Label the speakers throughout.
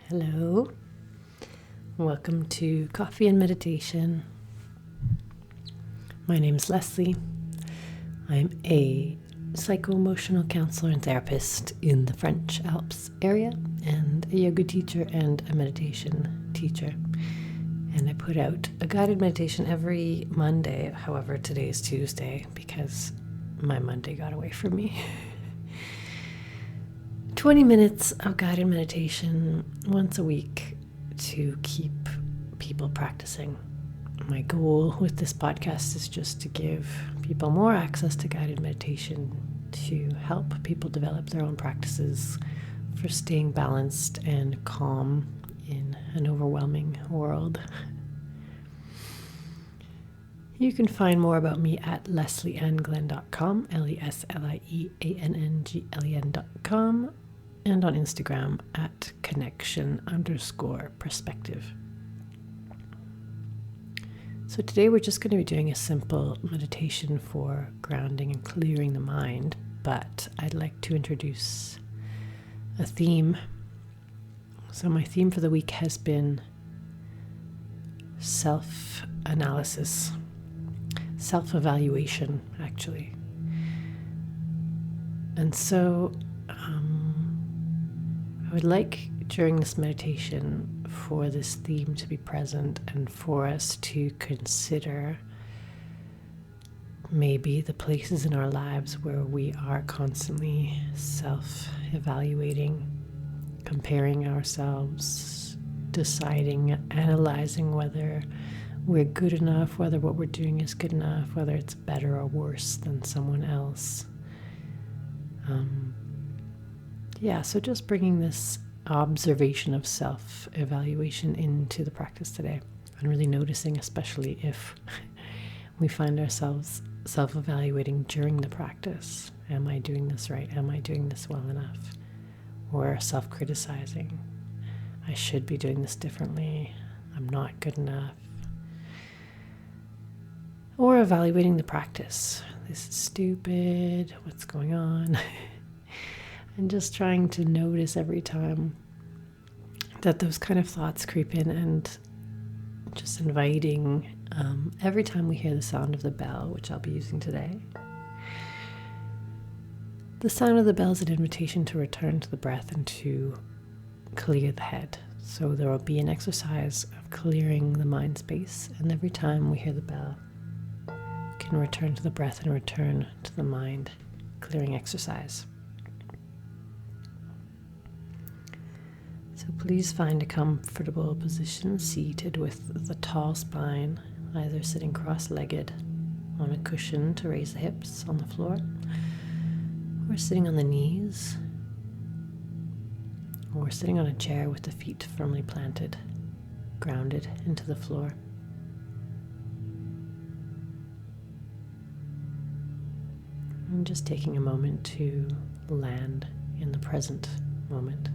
Speaker 1: Hello, welcome to Coffee and Meditation. My name is Leslie. I'm a psycho-emotional counselor and therapist in the French Alps area and a yoga teacher and a meditation teacher. And I put out a guided meditation every Monday. However, today is Tuesday because my Monday got away from me. 20 minutes of guided meditation once a week to keep people practicing. My goal with this podcast is just to give people more access to guided meditation to help people develop their own practices for staying balanced and calm in an overwhelming world. You can find more about me at leslieannGlenn.com, LESLIEANNGLEN.com, and on Instagram at connection_perspective. So today we're just going to be doing a simple meditation for grounding and clearing the mind, but I'd like to introduce a theme. So my theme for the week has been self-analysis, self-evaluation, actually. And so I would like during this meditation for this theme to be present and for us to consider maybe the places in our lives where we are constantly self-evaluating, comparing ourselves, deciding, analyzing whether we're good enough, whether what we're doing is good enough, whether it's better or worse than someone else. So just bringing this observation of self-evaluation into the practice today and really noticing, especially if we find ourselves self-evaluating during the practice. Am I doing this right? Am I doing this well enough? Or self-criticizing. I should be doing this differently. I'm not good enough. Or evaluating the practice. This is stupid. What's going on? And just trying to notice every time that those kind of thoughts creep in, and just inviting every time we hear the sound of the bell, which I'll be using today. The sound of the bell is an invitation to return to the breath and to clear the head. So there will be an exercise of clearing the mind space, and every time we hear the bell, we can return to the breath and return to the mind clearing exercise. So please find a comfortable position, seated with the tall spine, either sitting cross-legged on a cushion to raise the hips on the floor, or sitting on the knees, or sitting on a chair with the feet firmly planted, grounded into the floor. And just taking a moment to land in the present moment.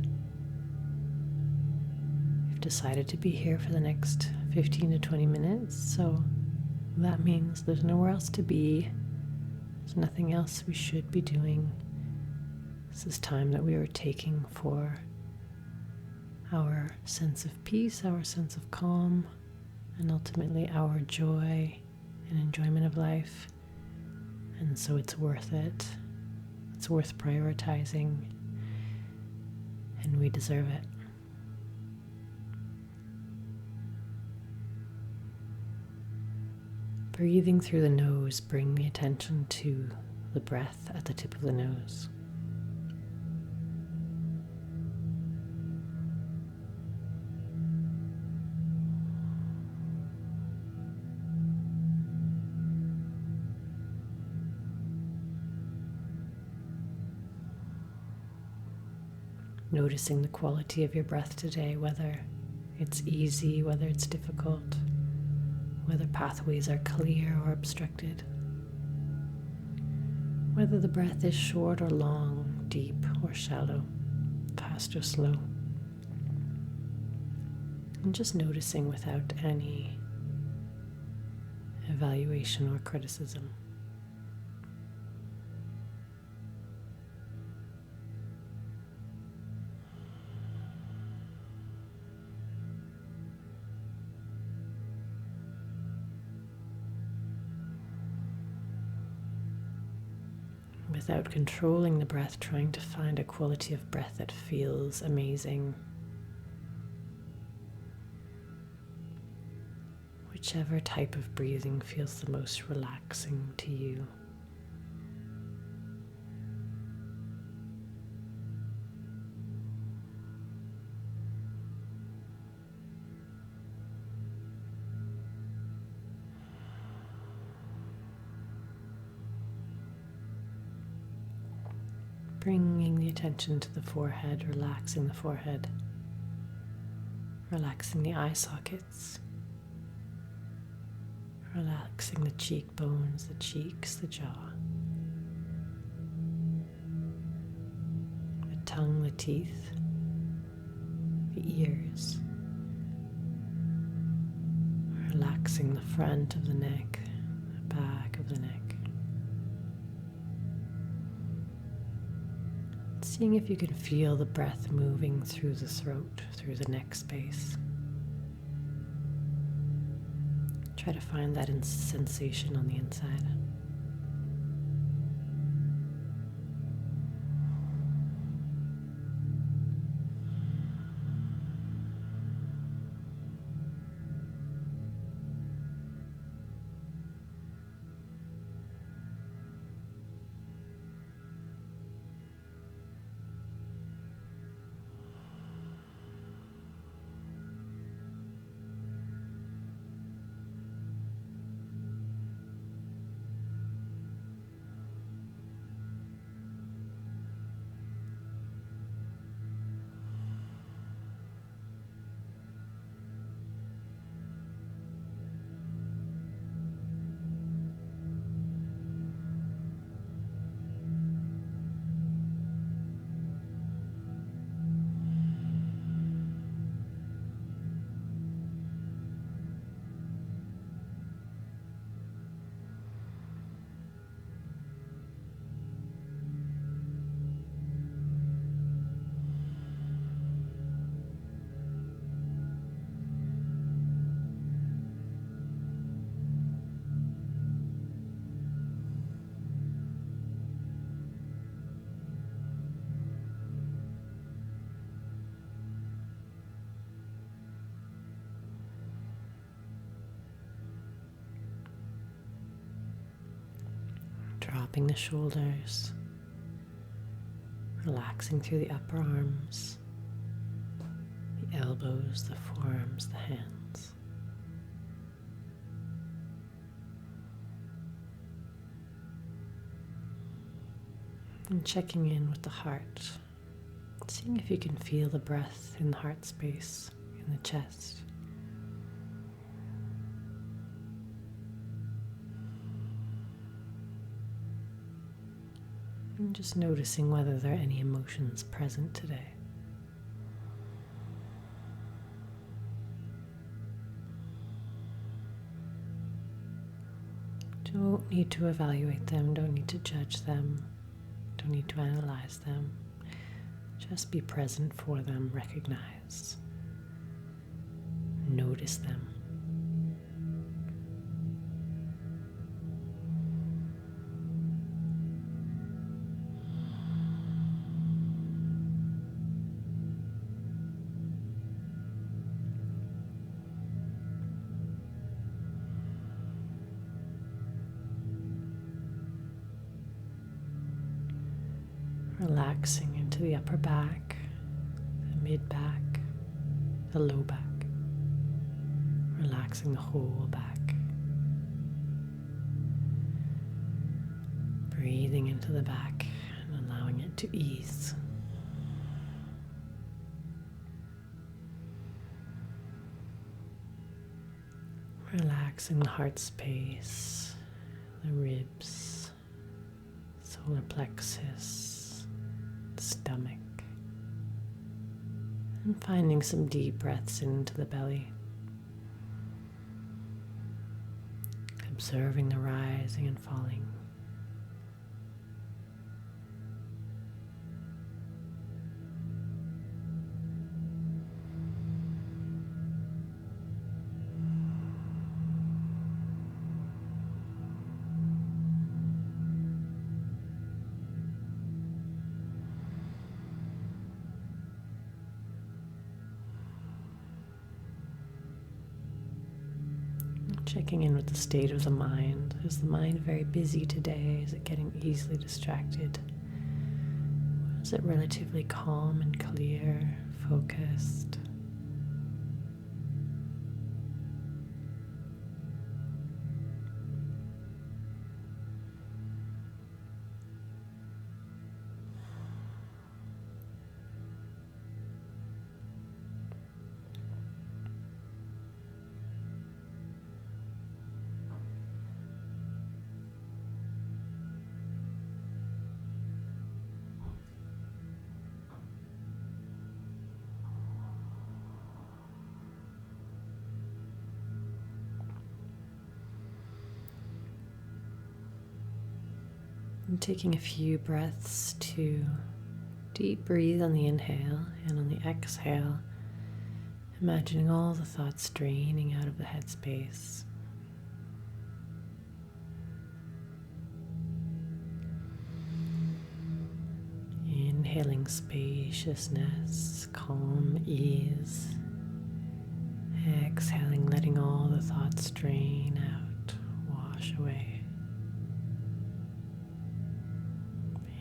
Speaker 1: Decided to be here for the next 15 to 20 minutes, so that means there's nowhere else to be. There's nothing else we should be doing. This is time that we are taking for our sense of peace, our sense of calm, and ultimately our joy and enjoyment of life. And so it's worth it. It's worth prioritizing, and we deserve it. Breathing through the nose, bring the attention to the breath at the tip of the nose. Noticing the quality of your breath today, whether it's easy, whether it's difficult, whether pathways are clear or obstructed, whether the breath is short or long, deep or shallow, fast or slow. And just noticing without any evaluation or criticism. without controlling the breath, trying to find a quality of breath that feels amazing. Whichever type of breathing feels the most relaxing to you. Bringing the attention to the forehead, relaxing the forehead, relaxing the eye sockets, relaxing the cheekbones, the cheeks, the jaw, the tongue, the teeth, the ears, relaxing the front of the neck, the back of the neck. Seeing if you can feel the breath moving through the throat, through the neck space. Try to find that sensation on the inside. Dropping the shoulders, relaxing through the upper arms, the elbows, the forearms, the hands. And checking in with the heart, seeing if you can feel the breath in the heart space, in the chest. And just noticing whether there are any emotions present today. Don't need to evaluate them, don't need to judge them, don't need to analyze them. Just be present for them, recognize, notice them. Relaxing into the upper back, the mid back, the low back. Relaxing the whole back. Breathing into the back and allowing it to ease. Relaxing the heart space, the ribs, solar plexus, stomach, and finding some deep breaths into the belly, observing the rising and falling. Checking in with the state of the mind. Is the mind very busy today? Is it getting easily distracted? Or is it relatively calm and clear, focused? And taking a few breaths to deep breathe on the inhale, and on the exhale, imagining all the thoughts draining out of the headspace. Inhaling spaciousness, calm, ease. Exhaling, letting all the thoughts drain out, wash away.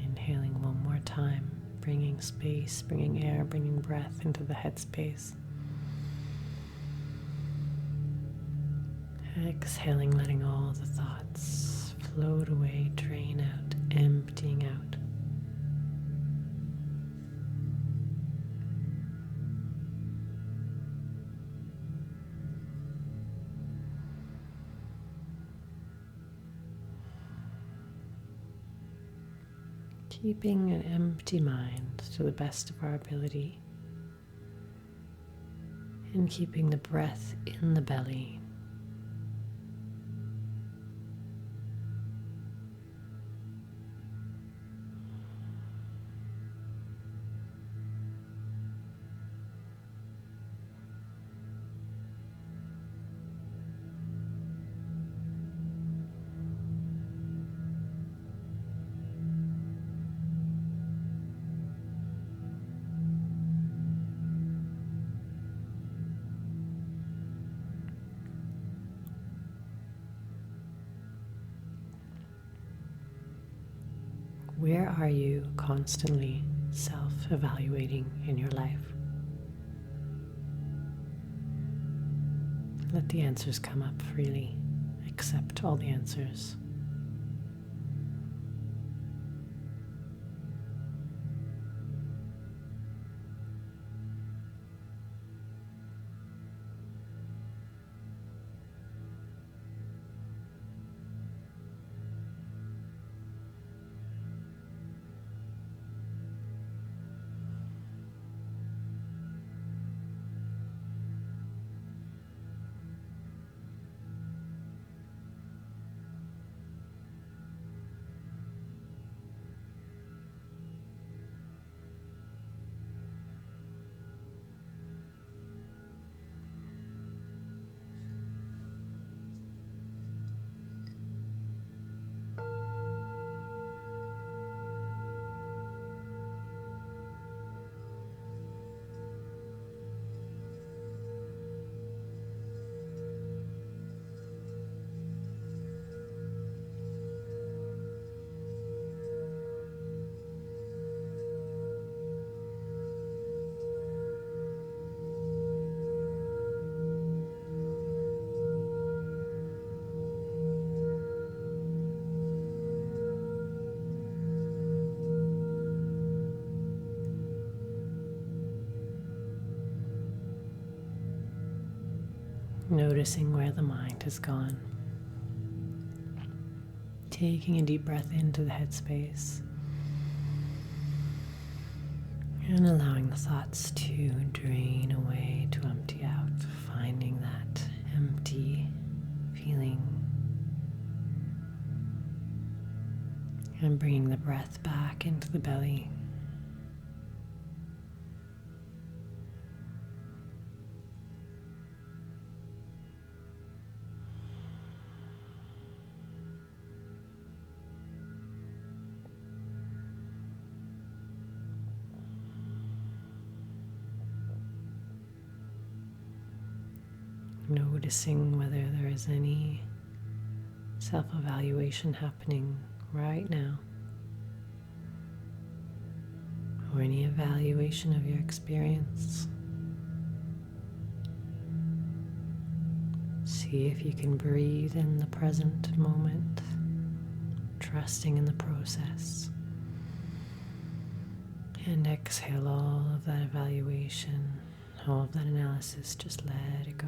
Speaker 1: Inhaling one more time, bringing space, bringing air, bringing breath into the headspace. Exhaling, letting all the thoughts float away, drain out, emptying out. Keeping an empty mind to the best of our ability, and keeping the breath in the belly. Where are you constantly self-evaluating in your life? Let the answers come up freely. Accept all the answers. Noticing where the mind has gone. Taking a deep breath into the headspace and allowing the thoughts to drain away, to empty out, finding that empty feeling and bringing the breath back into the belly. Noticing whether there is any self-evaluation happening right now, or any evaluation of your experience. See if you can breathe in the present moment, trusting in the process, and exhale all of that evaluation, all of that analysis. Just let it go.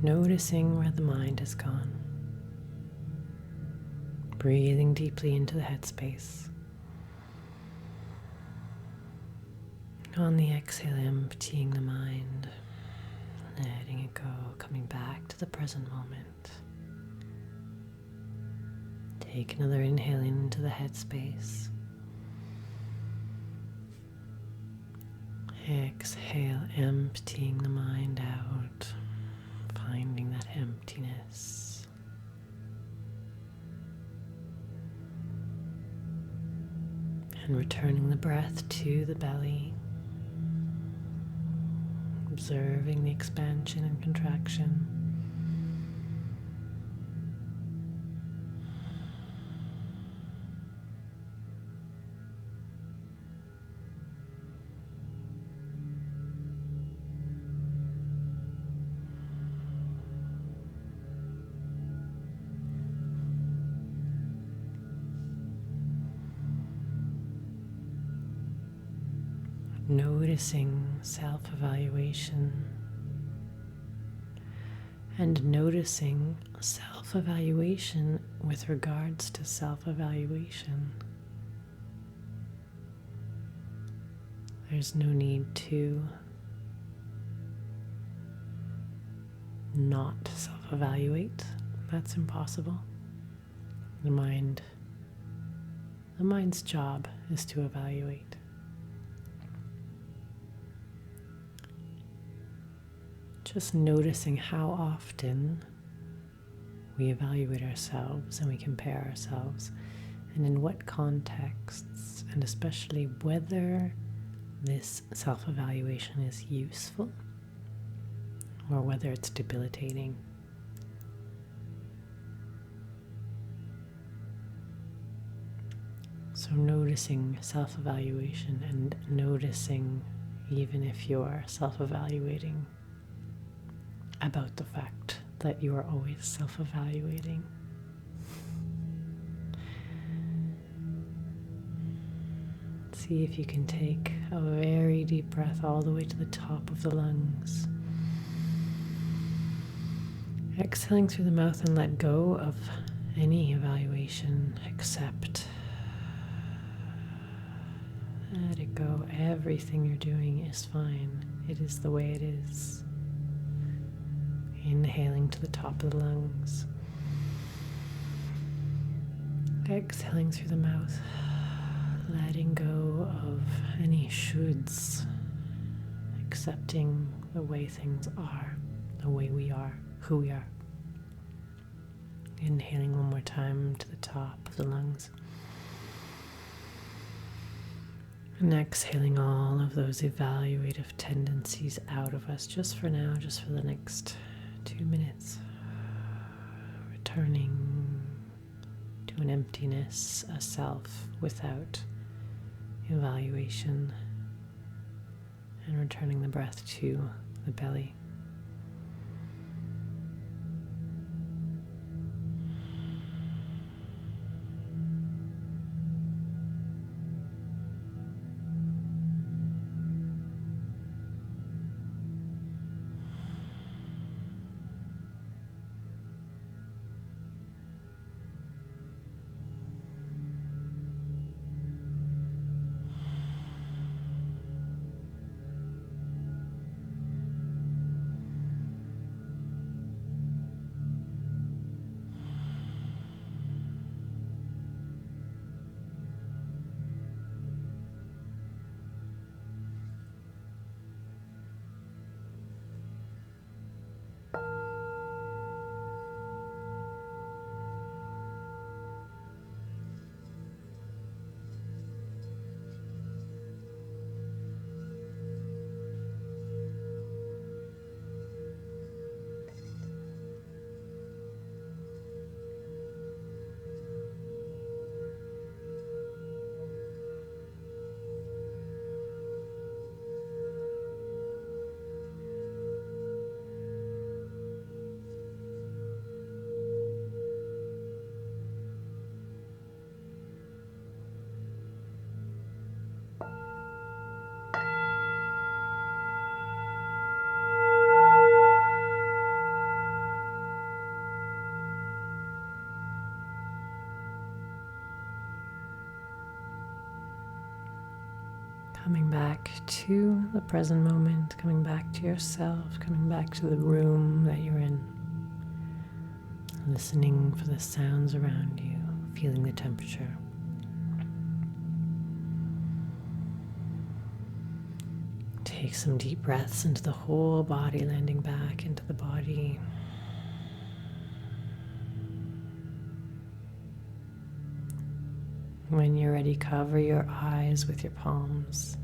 Speaker 1: Noticing where the mind has gone. Breathing deeply into the headspace. On the exhale, emptying the mind, letting it go, coming back to the present moment. Take another inhale into the headspace. Exhale, emptying the mind out, finding that emptiness. And returning the breath to the belly, observing the expansion and contraction. Noticing self-evaluation and noticing self-evaluation with regards to self-evaluation. There's no need to not self-evaluate. That's impossible. The mind's job is to evaluate. Just noticing how often we evaluate ourselves and we compare ourselves, and in what contexts, and especially whether this self-evaluation is useful or whether it's debilitating. So noticing self-evaluation and noticing even if you're self-evaluating about the fact that you are always self-evaluating. See if you can take a very deep breath all the way to the top of the lungs. Exhaling through the mouth and let go of any evaluation, accept. Let it go. Everything you're doing is fine. It is the way it is. Inhaling to the top of the lungs. Exhaling through the mouth. Letting go of any shoulds. Accepting the way things are, the way we are, who we are. Inhaling one more time to the top of the lungs. And exhaling all of those evaluative tendencies out of us just for now, just for the next 2 minutes. Returning to an emptiness, a self without evaluation. And returning the breath to the belly. Coming back to the present moment, coming back to yourself, coming back to the room that you're in. Listening for the sounds around you, feeling the temperature. Take some deep breaths into the whole body, landing back into the body. When you're ready, cover your eyes with your palms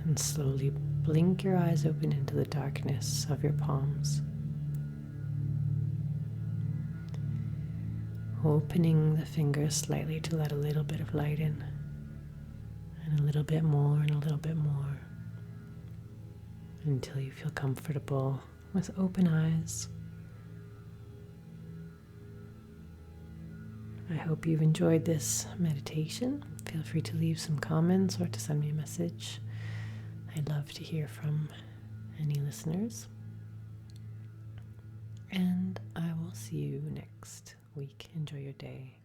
Speaker 1: and slowly blink your eyes open into the darkness of your palms. Opening the fingers slightly to let a little bit of light in, and a little bit more and a little bit more, until you feel comfortable with open eyes. I hope you've enjoyed this meditation. Feel free to leave some comments or to send me a message. I'd love to hear from any listeners. And I will see you next week. Enjoy your day.